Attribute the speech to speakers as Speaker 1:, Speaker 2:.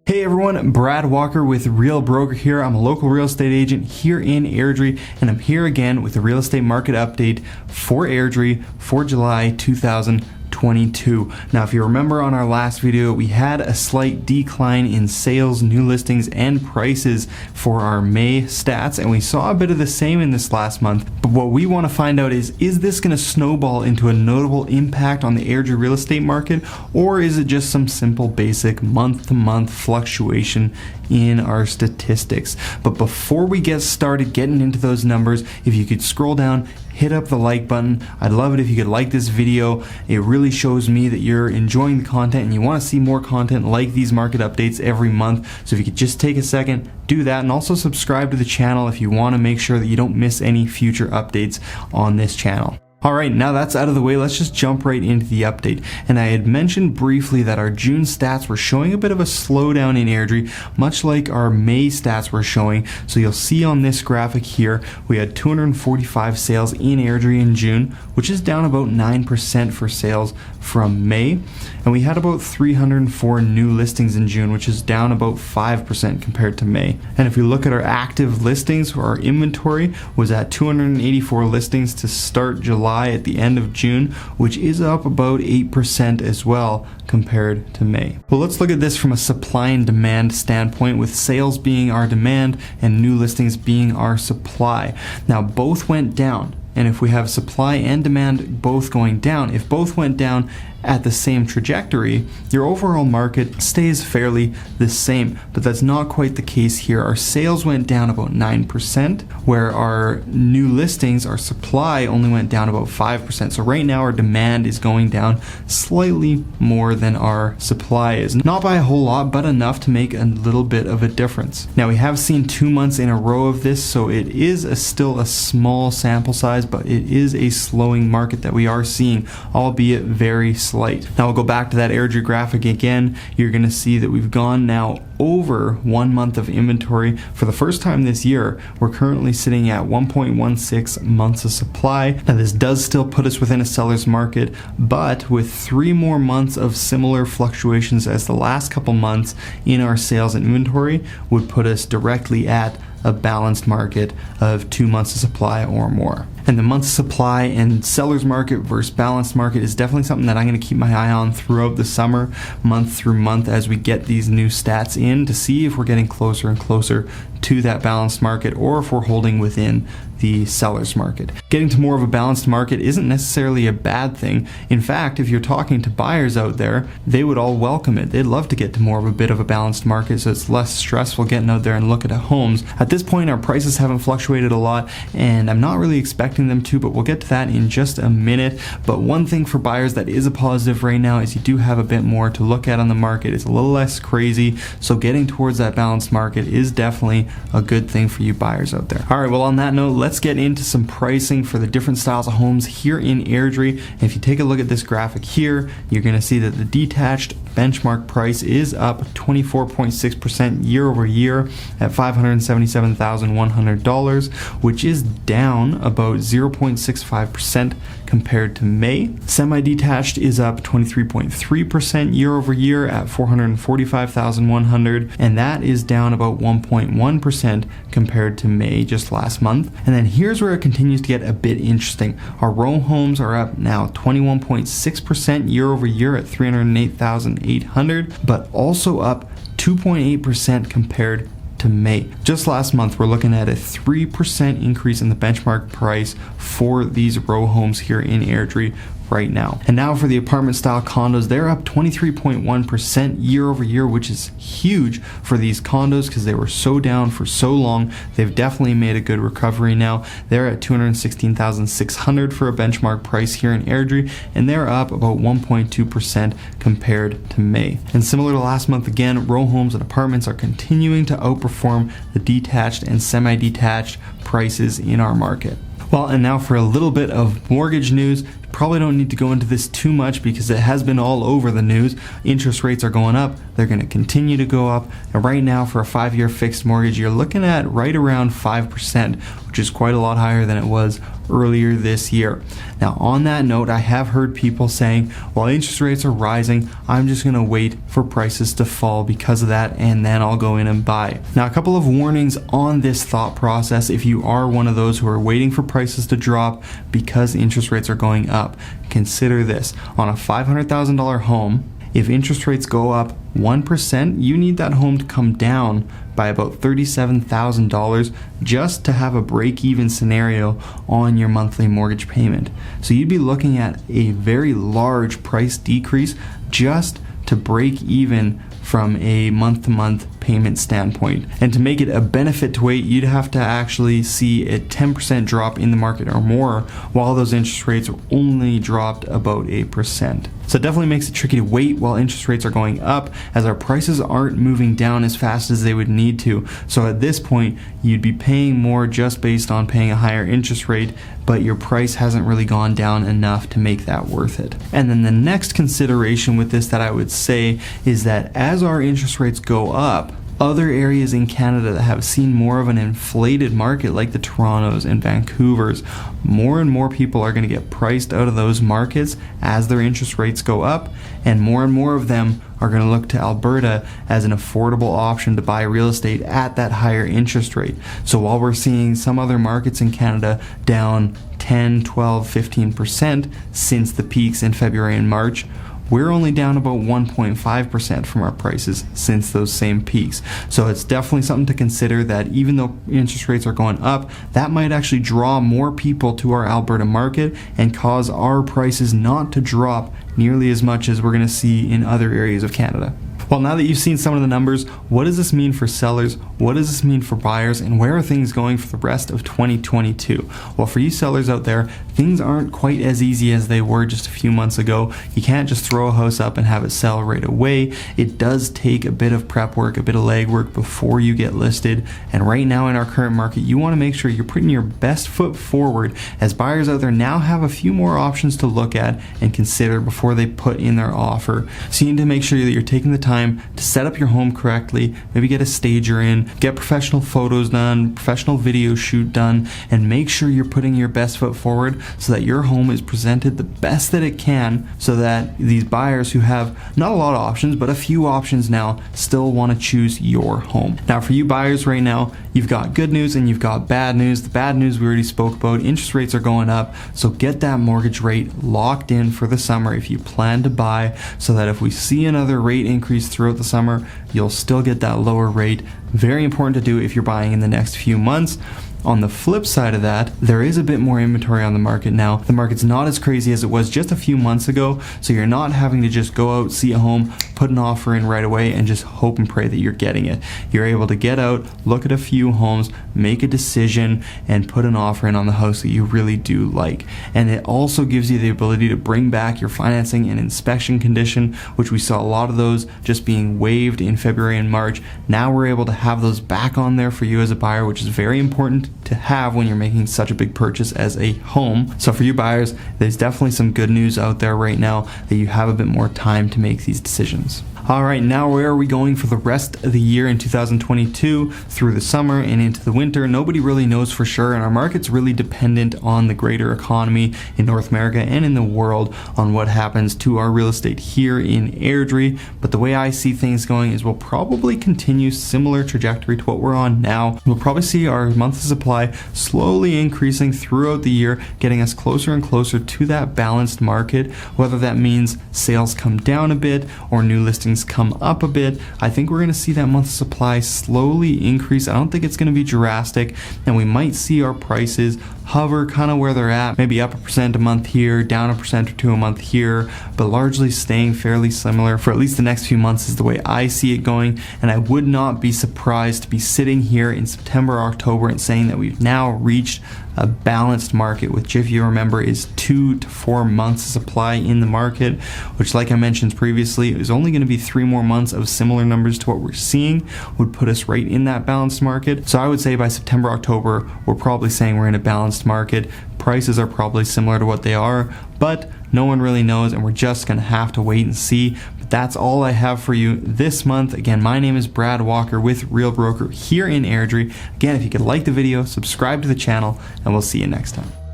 Speaker 1: Hey everyone, Brad Walker with Real Broker here. I'm a local real estate agent here in Airdrie, and I'm here again with the real estate market update for Airdrie for July 2022. Now, if you remember on our last video, we had a slight decline in sales, new listings, and prices for our May stats, and we saw a bit of the same in this last month. But what we want to find out is this going to snowball into a notable impact on the Airdrie real estate market, or is it just some simple basic month-to-month fluctuation in our statistics? But before we get started getting into those numbers, if you could scroll down, hit up the like button. I'd love it if you could like this video. It really shows me that you're enjoying the content and you want to see more content like these market updates every month. So if you could just take a second, do that, and also subscribe to the channel if you want to make sure that you don't miss any future updates on this channel. Alright, now that's out of the way, let's just jump right into the update. And I had mentioned briefly that our June stats were showing a bit of a slowdown in Airdrie, much like our May stats were showing. So you'll see on this graphic here, we had 245 sales in Airdrie in June, which is down about 9% for sales from May. And we had about 304 new listings in June, which is down about 5% compared to May. And if we look at our active listings, our inventory was at 284 listings to start July at the end of June, which is up about 8% as well compared to May. Well, let's look at this from a supply and demand standpoint, with sales being our demand and new listings being our supply. Now, both went down. And if we have supply and demand both going down, if both went down at the same trajectory, your overall market stays fairly the same. But that's not quite the case here. Our sales went down about 9%, where our new listings, our supply, only went down about 5%. So right now our demand is going down slightly more than our supply is. Not by a whole lot, but enough to make a little bit of a difference. Now, we have seen 2 months in a row of this, so it is still a small sample size, but it is a slowing market that we are seeing, albeit very slight. Now we'll go back to that Airdrie graphic again. You're going to see that we've gone now over 1 month of inventory. For the first time this year, we're currently sitting at 1.16 months of supply. Now this does still put us within a seller's market, but with 3 more months of similar fluctuations as the last couple months in our sales and inventory would put us directly at a balanced market of 2 months of supply or more. And the months of supply and seller's market versus balanced market is definitely something that I'm going to keep my eye on throughout the summer, month through month, as we get these new stats in to see if we're getting closer and closer to that balanced market, or if we're holding within the seller's market. Getting to more of a balanced market isn't necessarily a bad thing. In fact, if you're talking to buyers out there, they would all welcome it. They'd love to get to more of a bit of a balanced market, so it's less stressful getting out there and looking at homes. At this point, our prices haven't fluctuated a lot, and I'm not really expecting them to, but we'll get to that in just a minute. But one thing for buyers that is a positive right now is you do have a bit more to look at on the market. It's a little less crazy, so getting towards that balanced market is definitely a good thing for you buyers out there. All right, well, on that note, let's get into some pricing for the different styles of homes here in Airdrie. And if you take a look at this graphic here, you're going to see that the detached benchmark price is up 24.6% year over year at $577,100, which is down about 0.65% compared to May. Semi-detached is up 23.3% year over year at $445,100, and that is down about 1.1% compared to May just last month. And then here's where it continues to get a bit interesting. Our row homes are up now 21.6% year over year at $308,800, but also up 2.8% compared to May. Just last month, we're looking at a 3% increase in the benchmark price for these row homes here in Airdrie right now. And now for the apartment style condos, they're up 23.1% year over year, which is huge for these condos because they were so down for so long. They've definitely made a good recovery now. They're at $216,600 for a benchmark price here in Airdrie, and they're up about 1.2% compared to May. And similar to last month again, row homes and apartments are continuing to outperform the detached and semi-detached prices in our market. Well, and now for a little bit of mortgage news. Probably don't need to go into this too much because it has been all over the news. Interest rates are going up. They're going to continue to go up. And right now for a 5-year fixed mortgage, you're looking at right around 5%, which is quite a lot higher than it was earlier this year. Now, on that note, I have heard people saying, while interest rates are rising, I'm just going to wait for prices to fall because of that, and then I'll go in and buy. Now, a couple of warnings on this thought process. If you are one of those who are waiting for prices to drop because interest rates are going up, consider this. On a $500,000 home, if interest rates go up 1%, you need that home to come down by about $37,000 just to have a break-even scenario on your monthly mortgage payment. So you'd be looking at a very large price decrease just to break even from a month-to-month payment standpoint. And to make it a benefit to wait, you'd have to actually see a 10% drop in the market or more, while those interest rates only dropped about 8%. So it definitely makes it tricky to wait while interest rates are going up, as our prices aren't moving down as fast as they would need to. So at this point, you'd be paying more just based on paying a higher interest rate, but your price hasn't really gone down enough to make that worth it. And then the next consideration with this that I would say is that as our interest rates go up, other areas in Canada that have seen more of an inflated market, like the Torontos and Vancouvers, more and more people are going to get priced out of those markets as their interest rates go up, and more of them are going to look to Alberta as an affordable option to buy real estate at that higher interest rate. So while we're seeing some other markets in Canada down 10, 12, 15% since the peaks in February and March, we're only down about 1.5% from our prices since those same peaks. So it's definitely something to consider, that even though interest rates are going up, that might actually draw more people to our Alberta market and cause our prices not to drop nearly as much as we're going to see in other areas of Canada. Well, now that you've seen some of the numbers, what does this mean for sellers? What does this mean for buyers? And where are things going for the rest of 2022? Well, for you sellers out there, things aren't quite as easy as they were just a few months ago. You can't just throw a house up and have it sell right away. It does take a bit of prep work, a bit of legwork before you get listed. And right now in our current market, you want to make sure you're putting your best foot forward, as buyers out there now have a few more options to look at and consider before they put in their offer. So you need to make sure that you're taking the time to set up your home correctly, maybe get a stager in, get professional photos done, professional video shoot done, and make sure you're putting your best foot forward so that your home is presented the best that it can, so that these buyers who have not a lot of options, but a few options now, still want to choose your home. Now for you buyers right now, you've got good news and you've got bad news. The bad news we already spoke about. Interest rates are going up, so get that mortgage rate locked in for the summer if you plan to buy, so that if we see another rate increase throughout the summer, you'll still get that lower rate. Very important to do if you're buying in the next few months. On the flip side of that, there is a bit more inventory on the market now. The market's not as crazy as it was just a few months ago, so you're not having to just go out, see a home, put an offer in right away, and just hope and pray that you're getting it. You're able to get out, look at a few homes, make a decision, and put an offer in on the house that you really do like. And it also gives you the ability to bring back your financing and inspection condition, which we saw a lot of those just being waived in February and March. Now we're able to have those back on there for you as a buyer, which is very important to have when you're making such a big purchase as a home. So for you buyers, there's definitely some good news out there right now that you have a bit more time to make these decisions. All right, now where are we going for the rest of the year in 2022 through the summer and into the winter? Nobody really knows for sure, and our market's really dependent on the greater economy in North America and in the world on what happens to our real estate here in Airdrie. But the way I see things going is we'll probably continue similar trajectory to what we're on now. We'll probably see our monthly supply slowly increasing throughout the year, getting us closer and closer to that balanced market. Whether that means sales come down a bit or new listings come up a bit, I think we're going to see that monthly supply slowly increase. I don't think it's going to be drastic, and we might see our prices hover kind of where they're at, maybe up 1% a month here, down 1% or 2% a month here, but largely staying fairly similar for at least the next few months is the way I see it going. And I would not be surprised to be sitting here in September or October and saying that we've now reached a balanced market, which, if you remember, is 2 to 4 months of supply in the market, which, like I mentioned previously, is only going to be 3 more months of similar numbers to what we're seeing, would put us right in that balanced market. So I would say by September, October, we're probably saying we're in a balanced balanced market. Prices are probably similar to what they are, but no one really knows, and we're just going to have to wait and see. But that's all I have for you this month. Again, my name is Brad Walker with Real Broker here in Airdrie. Again, if you could like the video, subscribe to the channel, and we'll see you next time.